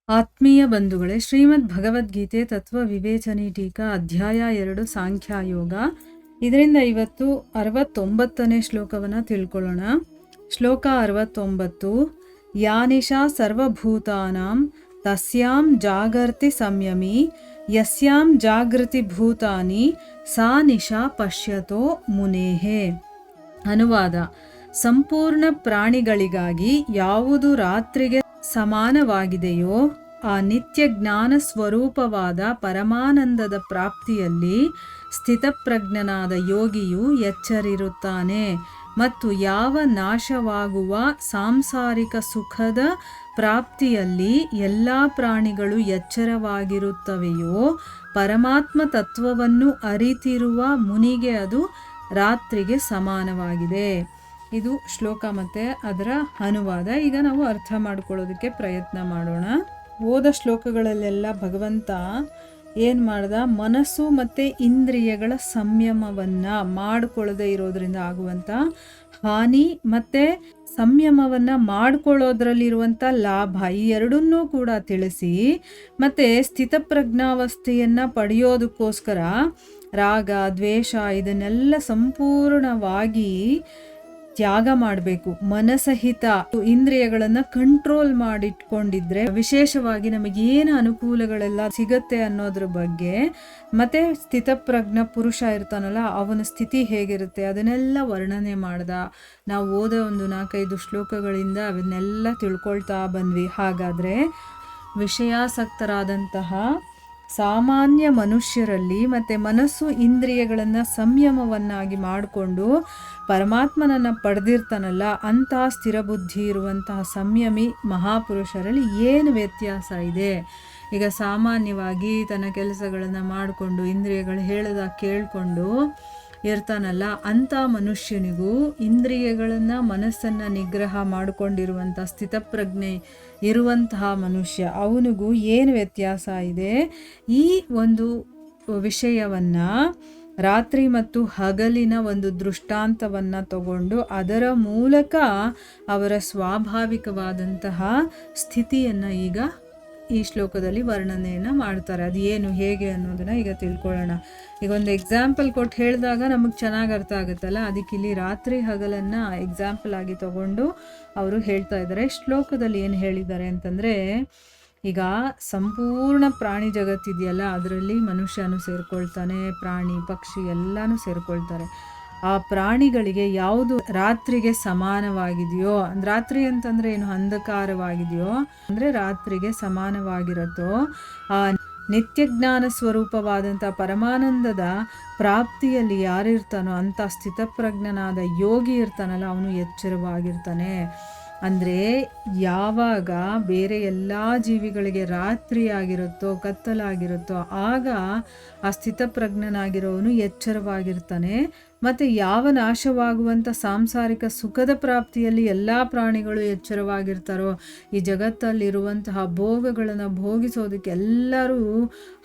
ಆತ್ಮೀಯ ಬಂಧುಗಳೇ, ಶ್ರೀಮದ್ ಭಗವದ್ಗೀತೆ ತತ್ವ ವಿವೇಚನೆ ಟೀಕಾ ಅಧ್ಯಾಯ 2 ಸಾಂಖ್ಯಯೋಗ. ಇದರಿಂದ ಇವತ್ತು 69ನೇ ಶ್ಲೋಕವನ್ನು ತಿಳ್ಕೊಳ್ಳೋಣ. ಶ್ಲೋಕ 69. ಯಾನಿಶಾ ಸರ್ವಭೂತಾನಾಂ ತಸ್ಯಾಂ ಜಾಗರ್ತಿ ಸಂಯಮಿ ಯಸ್ಯಾಂ ಜಾಗೃತಿ ಭೂತಾನಿ ಸಾ ನಿಶಾ ಪಶ್ಯತೋ ಮುನೇಹೇ. ಅನುವಾದ: ಸಂಪೂರ್ಣ ಪ್ರಾಣಿಗಳಿಗಾಗಿ ಯಾವುದು ರಾತ್ರಿಗೆ ಸಮಾನವಾಗಿದೆಯೋ ಆ ನಿತ್ಯ ಜ್ಞಾನ ಸ್ವರೂಪವಾದ ಪರಮಾನಂದದ ಪ್ರಾಪ್ತಿಯಲ್ಲಿ ಸ್ಥಿತಪ್ರಜ್ಞನಾದ ಯೋಗಿಯು ಎಚ್ಚರಿರುತ್ತಾನೆ. ಮತ್ತು ಯಾವ ನಾಶವಾಗುವ ಸಾಂಸಾರಿಕ ಸುಖದ ಪ್ರಾಪ್ತಿಯಲ್ಲಿ ಎಲ್ಲ ಪ್ರಾಣಿಗಳು ಎಚ್ಚರವಾಗಿರುತ್ತವೆಯೋ ಪರಮಾತ್ಮ ತತ್ವವನ್ನು ಅರಿತಿರುವ ಮುನಿಗೆ ಅದು ರಾತ್ರಿಗೆ ಸಮಾನವಾಗಿದೆ. ಇದು ಶ್ಲೋಕ ಮತ್ತು ಅದರ ಅನುವಾದ. ಈಗ ನಾವು ಅರ್ಥ ಮಾಡ್ಕೊಳ್ಳೋದಕ್ಕೆ ಪ್ರಯತ್ನ ಮಾಡೋಣ. ಓದ ಶ್ಲೋಕಗಳಲ್ಲೆಲ್ಲ ಭಗವಂತ ಏನು ಮಾಡ್ದ, ಮನಸ್ಸು ಮತ್ತು ಇಂದ್ರಿಯಗಳ ಸಂಯಮವನ್ನು ಮಾಡಿಕೊಳ್ಳದೆ ಇರೋದ್ರಿಂದ ಆಗುವಂಥ ಹಾನಿ ಮತ್ತು ಸಂಯಮವನ್ನು ಮಾಡಿಕೊಳ್ಳೋದ್ರಲ್ಲಿರುವಂಥ ಲಾಭ, ಈ ಎರಡನ್ನೂ ಕೂಡ ತಿಳಿಸಿ, ಮತ್ತು ಸ್ಥಿತಪ್ರಜ್ಞಾವಸ್ಥೆಯನ್ನು ಪಡೆಯೋದಕ್ಕೋಸ್ಕರ ರಾಗ ದ್ವೇಷ ಇದನ್ನೆಲ್ಲ ಸಂಪೂರ್ಣವಾಗಿ ತ್ಯಾಗ ಮಾಡಬೇಕು. ಮನಸಹಿತ ಇಂದ್ರಿಯಗಳನ್ನು ಕಂಟ್ರೋಲ್ ಮಾಡಿಟ್ಕೊಂಡಿದ್ರೆ ವಿಶೇಷವಾಗಿ ನಮಗೇನು ಅನುಕೂಲಗಳೆಲ್ಲ ಸಿಗತ್ತೆ ಅನ್ನೋದ್ರ ಬಗ್ಗೆ, ಮತ್ತೆ ಸ್ಥಿತಪ್ರಜ್ಞ ಪುರುಷ ಇರ್ತಾನಲ್ಲ ಅವನ ಸ್ಥಿತಿ ಹೇಗಿರುತ್ತೆ ಅದನ್ನೆಲ್ಲ ವರ್ಣನೆ ಮಾಡ್ದ. ನಾವು ಓದೋ ಒಂದು 4-5 ಶ್ಲೋಕಗಳಿಂದ ಅವನ್ನೆಲ್ಲ ತಿಳ್ಕೊಳ್ತಾ ಬಂದ್ವಿ. ಹಾಗಾದರೆ ವಿಷಯಾಸಕ್ತರಾದಂತಹ ಸಾಮಾನ್ಯ ಮನುಷ್ಯರಲ್ಲಿ ಮತ್ತು ಮನಸ್ಸು ಇಂದ್ರಿಯಗಳನ್ನು ಸಂಯಮವನ್ನಾಗಿ ಮಾಡಿಕೊಂಡು ಪರಮಾತ್ಮನನ್ನು ಪಡೆದಿರ್ತಾನಲ್ಲ ಅಂಥ ಸ್ಥಿರಬುದ್ಧಿ ಇರುವಂತಹ ಸಂಯಮಿ ಮಹಾಪುರುಷರಲ್ಲಿ ಏನು ವ್ಯತ್ಯಾಸ ಇದೆ? ಈಗ ಸಾಮಾನ್ಯವಾಗಿ ತನ್ನ ಕೆಲಸಗಳನ್ನು ಮಾಡಿಕೊಂಡು ಇಂದ್ರಿಯಗಳು ಹೇಳಿದಾಗ ಕೇಳಿಕೊಂಡು ಇರ್ತಾನಲ್ಲ ಅಂಥ ಮನುಷ್ಯನಿಗೂ ಇಂದ್ರಿಯಗಳನ್ನು ಮನಸ್ಸನ್ನು ನಿಗ್ರಹ ಮಾಡಿಕೊಂಡಿರುವಂಥ ಸ್ಥಿತಪ್ರಜ್ಞೆ ಇರುವಂತಹ ಮನುಷ್ಯ ಅವನಿಗೂ ಏನು ವ್ಯತ್ಯಾಸ ಇದೆ? ಈ ಒಂದು ವಿಷಯವನ್ನು ರಾತ್ರಿ ಮತ್ತು ಹಗಲಿನ ಒಂದು ದೃಷ್ಟಾಂತವನ್ನು ತಗೊಂಡು ಅದರ ಮೂಲಕ ಅವರ ಸ್ವಾಭಾವಿಕವಾದಂತಹ ಸ್ಥಿತಿಯನ್ನು ಈಗ ಈ ಶ್ಲೋಕದಲ್ಲಿ ವರ್ಣನೆಯನ್ನು ಮಾಡ್ತಾರೆ. ಅದು ಏನು ಹೇಗೆ ಅನ್ನೋದನ್ನು ಈಗ ತಿಳ್ಕೊಳ್ಳೋಣ. ಈಗ ಒಂದು ಎಕ್ಸಾಂಪಲ್ ಕೊಟ್ಟು ಹೇಳಿದಾಗ ನಮಗೆ ಚೆನ್ನಾಗಿ ಅರ್ಥ ಆಗುತ್ತಲ್ಲ, ಅದಕ್ಕೆ ಇಲ್ಲಿ ರಾತ್ರಿ ಹಗಲನ್ನು ಎಕ್ಸಾಂಪಲ್ ಆಗಿ ತಗೊಂಡು ಅವರು ಹೇಳ್ತಾ ಇದ್ದಾರೆ. ಶ್ಲೋಕದಲ್ಲಿ ಏನು ಹೇಳಿದ್ದಾರೆ ಅಂತಂದರೆ, ಈಗ ಸಂಪೂರ್ಣ ಪ್ರಾಣಿ ಜಗತ್ತಿದೆಯಲ್ಲ ಅದರಲ್ಲಿ ಮನುಷ್ಯನು ಸೇರ್ಕೊಳ್ತಾನೆ, ಪ್ರಾಣಿ ಪಕ್ಷಿ ಎಲ್ಲನೂ ಸೇರ್ಕೊಳ್ತಾರೆ. ಆ ಪ್ರಾಣಿಗಳಿಗೆ ಯಾವುದು ರಾತ್ರಿಗೆ ಸಮಾನವಾಗಿದೆಯೋ, ರಾತ್ರಿ ಅಂತಂದರೆ ಏನು ಅಂಧಕಾರವಾಗಿದೆಯೋ ಅಂದರೆ ರಾತ್ರಿಗೆ ಸಮಾನವಾಗಿರುತ್ತೋ ಆ ನಿತ್ಯಜ್ಞಾನ ಸ್ವರೂಪವಾದಂಥ ಪರಮಾನಂದದ ಪ್ರಾಪ್ತಿಯಲ್ಲಿ ಯಾರಿರ್ತಾನೋ ಅಂಥ ಸ್ಥಿತಪ್ರಜ್ಞನಾದ ಯೋಗಿ ಇರ್ತಾನಲ್ಲ ಅವನು ಎಚ್ಚರವಾಗಿರ್ತಾನೆ. ಅಂದರೆ ಯಾವಾಗ ಬೇರೆ ಎಲ್ಲ ಜೀವಿಗಳಿಗೆ ರಾತ್ರಿ ಆಗಿರುತ್ತೋ ಕತ್ತಲಾಗಿರುತ್ತೋ ಆಗ ಆ ಸ್ಥಿತಪ್ರಜ್ಞನಾಗಿರೋವನು ಎಚ್ಚರವಾಗಿರ್ತಾನೆ. ಮತ್ತು ಯಾವ ನಾಶವಾಗುವಂಥ ಸಾಂಸಾರಿಕ ಸುಖದ ಪ್ರಾಪ್ತಿಯಲ್ಲಿ ಎಲ್ಲ ಪ್ರಾಣಿಗಳು ಎಚ್ಚರವಾಗಿರ್ತಾರೋ, ಈ ಜಗತ್ತಲ್ಲಿರುವಂತಹ ಭೋಗಗಳನ್ನು ಭೋಗಿಸೋದಕ್ಕೆ ಎಲ್ಲರೂ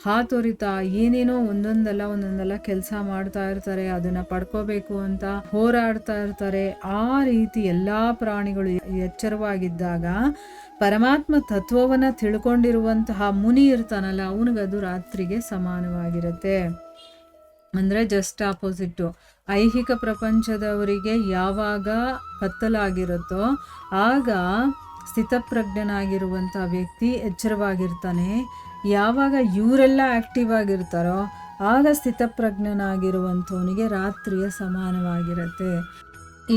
ಹಾತೊರಿತಾ ಏನೇನೋ ಒಂದೊಂದಲ್ಲ ಕೆಲಸ ಮಾಡ್ತಾ ಇರ್ತಾರೆ, ಅದನ್ನು ಪಡ್ಕೋಬೇಕು ಅಂತ ಹೋರಾಡ್ತಾ ಇರ್ತಾರೆ. ಆ ರೀತಿ ಎಲ್ಲ ಪ್ರಾಣಿಗಳು ಎಚ್ಚರವಾಗಿದ್ದಾಗ ಪರಮಾತ್ಮ ತತ್ವವನ್ನು ತಿಳ್ಕೊಂಡಿರುವಂತಹ ಮುನಿ ಇರ್ತಾನಲ್ಲ ಅವನಿಗದು ರಾತ್ರಿಗೆ ಸಮಾನವಾಗಿರುತ್ತೆ. ಅಂದರೆ ಜಸ್ಟ್ ಆಪೋಸಿಟ್ಟು. ಐಹಿಕ ಪ್ರಪಂಚದವರಿಗೆ ಯಾವಾಗ ಕತ್ತಲಾಗಿರುತ್ತೋ ಆಗ ಸ್ಥಿತಪ್ರಜ್ಞನಾಗಿರುವಂಥ ವ್ಯಕ್ತಿ ಎಚ್ಚರವಾಗಿರ್ತಾನೆ. ಯಾವಾಗ ಇವರೆಲ್ಲ ಆ್ಯಕ್ಟಿವ್ ಆಗಿರ್ತಾರೋ ಆಗ ಸ್ಥಿತಪ್ರಜ್ಞನಾಗಿರುವಂಥವನಿಗೆ ರಾತ್ರಿಯ ಸಮಾನವಾಗಿರುತ್ತೆ.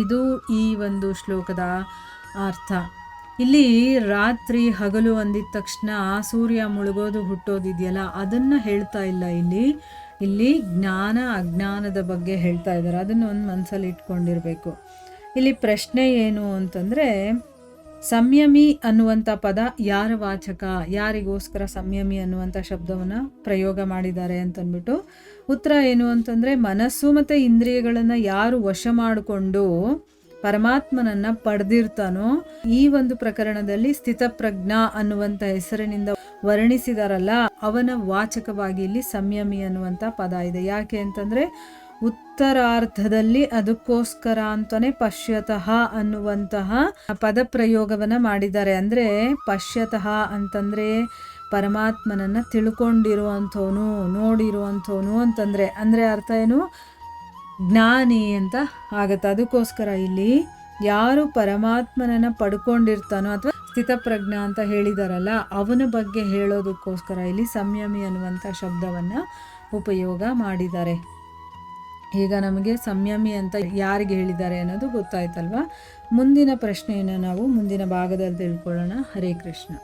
ಇದು ಈ ಒಂದು ಶ್ಲೋಕದ ಅರ್ಥ. ಇಲ್ಲಿ ರಾತ್ರಿ ಹಗಲು ಅಂದಿದ ತಕ್ಷಣ ಸೂರ್ಯ ಮುಳುಗೋದು ಹುಟ್ಟೋದಿದೆಯಲ್ಲ ಅದನ್ನು ಹೇಳ್ತಾ ಇಲ್ಲ. ಇಲ್ಲಿ ಜ್ಞಾನ ಅಜ್ಞಾನದ ಬಗ್ಗೆ ಹೇಳ್ತಾ ಇದ್ದಾರೆ. ಅದನ್ನು ಒಂದು ಮನಸ್ಸಲ್ಲಿ ಇಟ್ಕೊಂಡಿರಬೇಕು. ಇಲ್ಲಿ ಪ್ರಶ್ನೆ ಏನು ಅಂತಂದರೆ, ಸಂಯಮಿ ಅನ್ನುವಂಥ ಪದ ಯಾರ ವಾಚಕ, ಯಾರಿಗೋಸ್ಕರ ಸಂಯಮಿ ಅನ್ನುವಂಥ ಶಬ್ದವನ್ನು ಪ್ರಯೋಗ ಮಾಡಿದ್ದಾರೆ ಅಂತಂದ್ಬಿಟ್ಟು ಉತ್ತರ ಏನು ಅಂತಂದರೆ, ಮನಸ್ಸು ಮತ್ತು ಇಂದ್ರಿಯಗಳನ್ನು ಯಾರು ವಶ ಮಾಡಿಕೊಂಡು ಪರಮಾತ್ಮನನ್ನು ಪಡೆದಿರ್ತಾನೋ ಈ ಒಂದು ಪ್ರಕರಣದಲ್ಲಿ ಸ್ಥಿತಪ್ರಜ್ಞಾ ಅನ್ನುವಂಥ ಹೆಸರಿನಿಂದ ವರ್ಣಿಸಿದಾರಲ್ಲ ಅವನ ವಾಚಕವಾಗಿ ಇಲ್ಲಿ ಸಂಯಮಿ ಅನ್ನುವಂಥ ಪದ ಇದೆ. ಯಾಕೆ ಅಂತಂದರೆ ಉತ್ತರಾರ್ಧದಲ್ಲಿ ಅದಕ್ಕೋಸ್ಕರ ಅಂತಲೇ ಪಶ್ಯತಃ ಅನ್ನುವಂತಹ ಪದಪ್ರಯೋಗವನ್ನು ಮಾಡಿದ್ದಾರೆ. ಅಂದರೆ ಪಶ್ಯತಃ ಅಂತಂದರೆ ಪರಮಾತ್ಮನನ್ನು ತಿಳ್ಕೊಂಡಿರುವಂಥವನು, ನೋಡಿರುವಂಥವನು ಅಂತಂದರೆ, ಅಂದರೆ ಅರ್ಥ ಏನು, ಜ್ಞಾನಿ ಅಂತ ಆಗತ್ತೆ. ಅದಕ್ಕೋಸ್ಕರ ಇಲ್ಲಿ ಯಾರು ಪರಮಾತ್ಮನನ್ನು ಪಡ್ಕೊಂಡಿರ್ತಾನೋ ಅಥವಾ ಸ್ಥಿತಪ್ರಜ್ಞ ಅಂತ ಹೇಳಿದಾರಲ್ಲ, ಅವನ ಬಗ್ಗೆ ಹೇಳೋದಕ್ಕೋಸ್ಕರ ಇಲ್ಲಿ ಸಂಯಮಿ ಅನ್ನುವಂಥ ಶಬ್ದವನ್ನು ಉಪಯೋಗ ಮಾಡಿದ್ದಾರೆ. ಈಗ ನಮಗೆ ಸಂಯಮಿ ಅಂತ ಯಾರಿಗೆ ಹೇಳಿದ್ದಾರೆ ಅನ್ನೋದು ಗೊತ್ತಾಯ್ತಲ್ವ. ಮುಂದಿನ ಪ್ರಶ್ನೆಯನ್ನು ನಾವು ಮುಂದಿನ ಭಾಗದಲ್ಲಿ ತಿಳ್ಕೊಳ್ಳೋಣ. ಹರೇ ಕೃಷ್ಣ.